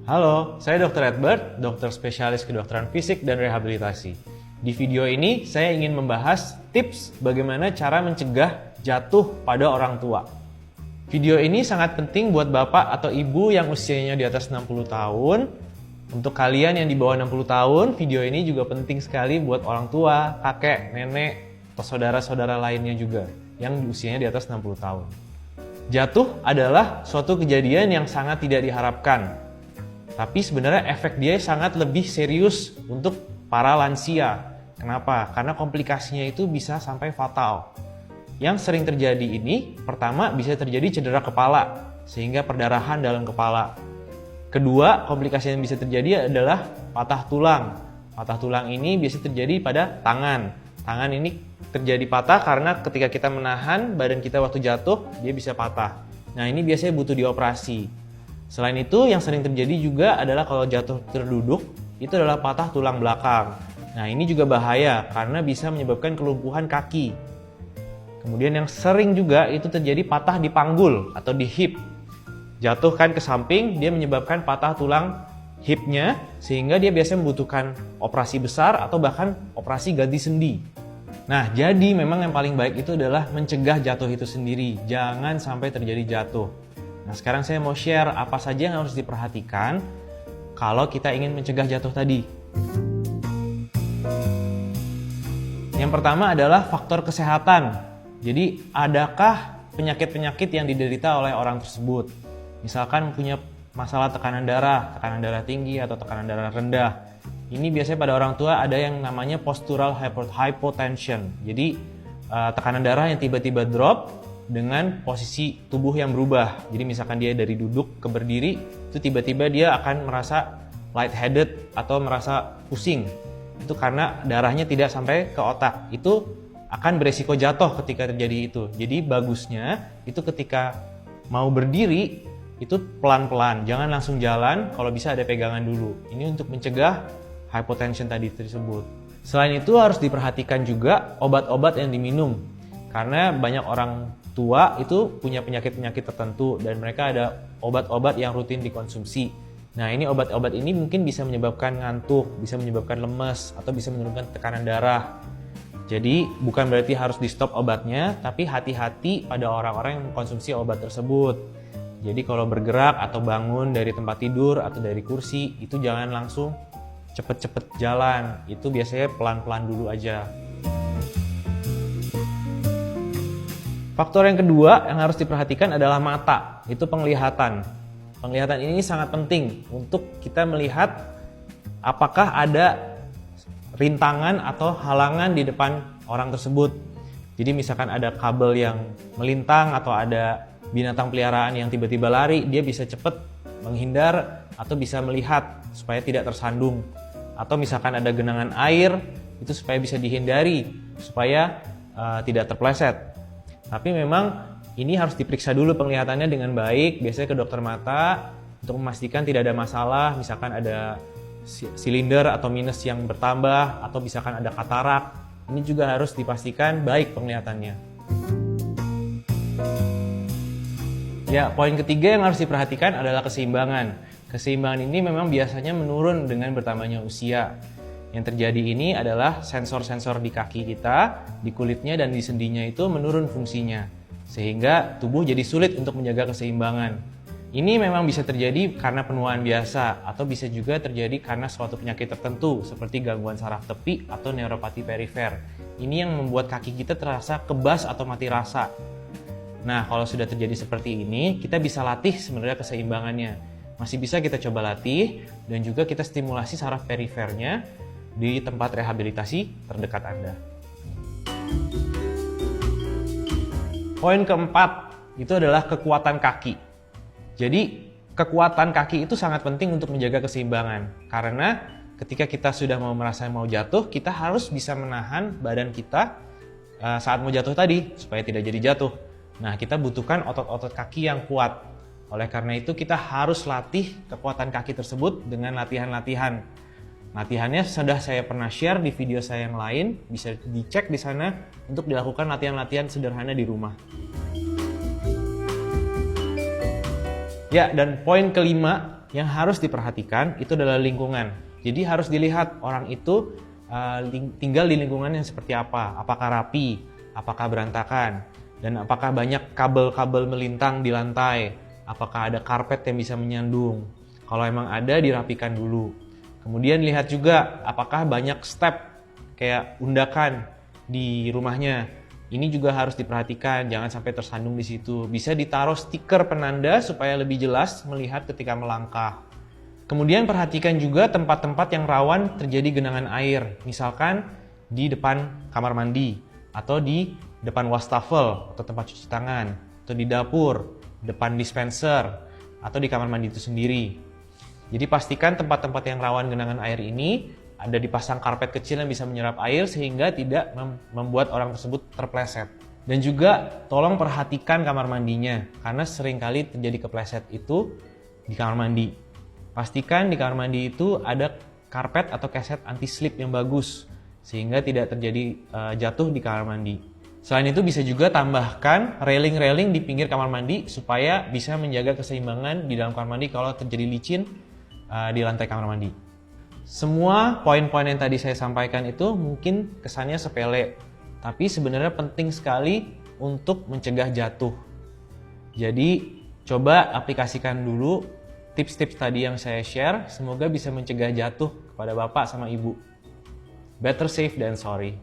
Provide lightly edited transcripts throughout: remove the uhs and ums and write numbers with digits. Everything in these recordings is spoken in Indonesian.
Halo, saya Dr. Edward, dokter spesialis kedokteran fisik dan rehabilitasi. Di video ini, saya ingin membahas tips bagaimana cara mencegah jatuh pada orang tua. Video ini sangat penting buat bapak atau ibu yang usianya di atas 60 tahun. Untuk kalian yang di bawah 60 tahun, video ini juga penting sekali buat orang tua, kakek, nenek, atau saudara-saudara lainnya juga yang usianya di atas 60 tahun. Jatuh adalah suatu kejadian yang sangat tidak diharapkan. Tapi sebenarnya efek dia sangat lebih serius untuk para lansia. Kenapa? Karena komplikasinya itu bisa sampai fatal. Yang sering terjadi ini, pertama bisa terjadi cedera kepala, sehingga perdarahan dalam kepala. Kedua, komplikasi yang bisa terjadi adalah patah tulang. Patah tulang ini biasa terjadi pada tangan. Tangan ini terjadi patah karena ketika kita menahan badan kita waktu jatuh, dia bisa patah. Nah, ini biasanya butuh dioperasi. Selain itu, yang sering terjadi juga adalah kalau jatuh terduduk, itu adalah patah tulang belakang. Nah, ini juga bahaya karena bisa menyebabkan kelumpuhan kaki. Kemudian yang sering juga itu terjadi patah di panggul atau di hip. Jatuh kan ke samping, dia menyebabkan patah tulang hipnya, sehingga dia biasanya membutuhkan operasi besar atau bahkan operasi ganti sendi. Nah, jadi memang yang paling baik itu adalah mencegah jatuh itu sendiri. Jangan sampai terjadi jatuh. Nah, sekarang saya mau share apa saja yang harus diperhatikan kalau kita ingin mencegah jatuh tadi. Yang pertama adalah faktor kesehatan. Jadi, adakah penyakit-penyakit yang diderita oleh orang tersebut? Misalkan punya masalah tekanan darah tinggi atau tekanan darah rendah. Ini biasanya pada orang tua ada yang namanya postural hypotension. Jadi, tekanan darah yang tiba-tiba drop dengan posisi tubuh yang berubah. Jadi misalkan dia dari duduk ke berdiri, itu tiba-tiba dia akan merasa lightheaded atau merasa pusing. Itu karena darahnya tidak sampai ke otak. Itu akan beresiko jatuh ketika terjadi itu. Jadi bagusnya itu ketika mau berdiri itu pelan-pelan, jangan langsung jalan, kalau bisa ada pegangan dulu. Ini untuk mencegah hypotension tadi tersebut. Selain itu harus diperhatikan juga obat-obat yang diminum. Karena banyak orang tua itu punya penyakit-penyakit tertentu dan mereka ada obat-obat yang rutin dikonsumsi. Nah, ini obat-obat ini mungkin bisa menyebabkan ngantuk, bisa menyebabkan lemes, atau bisa menurunkan tekanan darah. Jadi, bukan berarti harus di-stop obatnya, tapi hati-hati pada orang-orang yang mengkonsumsi obat tersebut. Jadi, kalau bergerak atau bangun dari tempat tidur atau dari kursi, itu jangan langsung cepet-cepet jalan. Itu biasanya pelan-pelan dulu aja. Faktor yang kedua yang harus diperhatikan adalah mata, itu penglihatan. Penglihatan ini sangat penting untuk kita melihat apakah ada rintangan atau halangan di depan orang tersebut. Jadi misalkan ada kabel yang melintang atau ada binatang peliharaan yang tiba-tiba lari, dia bisa cepat menghindar atau bisa melihat supaya tidak tersandung. Atau misalkan ada genangan air, itu supaya bisa dihindari, supaya tidak terpleset. Tapi memang ini harus diperiksa dulu penglihatannya dengan baik, biasanya ke dokter mata untuk memastikan tidak ada masalah, misalkan ada silinder atau minus yang bertambah, atau misalkan ada katarak. Ini juga harus dipastikan baik penglihatannya. Ya, poin ketiga yang harus diperhatikan adalah keseimbangan. Keseimbangan ini memang biasanya menurun dengan bertambahnya usia. Yang terjadi ini adalah sensor-sensor di kaki kita, di kulitnya dan di sendinya itu menurun fungsinya. Sehingga tubuh jadi sulit untuk menjaga keseimbangan. Ini memang bisa terjadi karena penuaan biasa atau bisa juga terjadi karena suatu penyakit tertentu seperti gangguan saraf tepi atau neuropati perifer. Ini yang membuat kaki kita terasa kebas atau mati rasa. Nah, kalau sudah terjadi seperti ini, kita bisa latih sebenarnya keseimbangannya. Masih bisa kita coba latih dan juga kita stimulasi saraf perifernya di tempat rehabilitasi terdekat Anda. Poin keempat itu adalah kekuatan kaki. Jadi kekuatan kaki itu sangat penting untuk menjaga keseimbangan. Karena ketika kita sudah merasa mau jatuh, kita harus bisa menahan badan kita saat mau jatuh tadi supaya tidak jadi jatuh. Nah, kita butuhkan otot-otot kaki yang kuat. Oleh karena itu kita harus latih kekuatan kaki tersebut dengan latihan-latihan. Latihannya sudah saya pernah share di video saya yang lain, bisa dicek di sana untuk dilakukan latihan-latihan sederhana di rumah. Ya, dan poin kelima yang harus diperhatikan itu adalah lingkungan. Jadi harus dilihat orang itu tinggal di lingkungan yang seperti apa. Apakah rapi, apakah berantakan, dan apakah banyak kabel-kabel melintang di lantai. Apakah ada karpet yang bisa menyandung. Kalau emang ada, dirapikan dulu. Kemudian lihat juga apakah banyak step kayak undakan di rumahnya. Ini juga harus diperhatikan, jangan sampai tersandung di situ. Bisa ditaruh stiker penanda supaya lebih jelas melihat ketika melangkah. Kemudian perhatikan juga tempat-tempat yang rawan terjadi genangan air. Misalkan di depan kamar mandi, atau di depan wastafel atau tempat cuci tangan, atau di dapur, depan dispenser, atau di kamar mandi itu sendiri. Jadi pastikan tempat-tempat yang rawan genangan air ini ada dipasang karpet kecil yang bisa menyerap air sehingga tidak membuat orang tersebut terpleset. Dan juga tolong perhatikan kamar mandinya karena seringkali terjadi kepleset itu di kamar mandi. Pastikan di kamar mandi itu ada karpet atau keset anti-slip yang bagus sehingga tidak terjadi jatuh di kamar mandi. Selain itu bisa juga tambahkan railing-railing di pinggir kamar mandi supaya bisa menjaga keseimbangan di dalam kamar mandi kalau terjadi licin di lantai kamar mandi. Semua poin-poin yang tadi saya sampaikan itu mungkin kesannya sepele, tapi sebenarnya penting sekali untuk mencegah jatuh. Jadi coba aplikasikan dulu tips-tips tadi yang saya share, semoga bisa mencegah jatuh kepada bapak sama ibu. Better safe than sorry.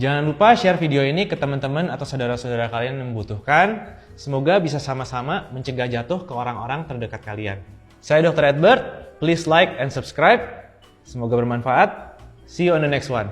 Jangan lupa share video ini ke teman-teman atau saudara-saudara kalian yang membutuhkan. Semoga bisa sama-sama mencegah jatuh ke orang-orang terdekat kalian. Saya Dr. Edward, please like and subscribe. Semoga bermanfaat. See you on the next one.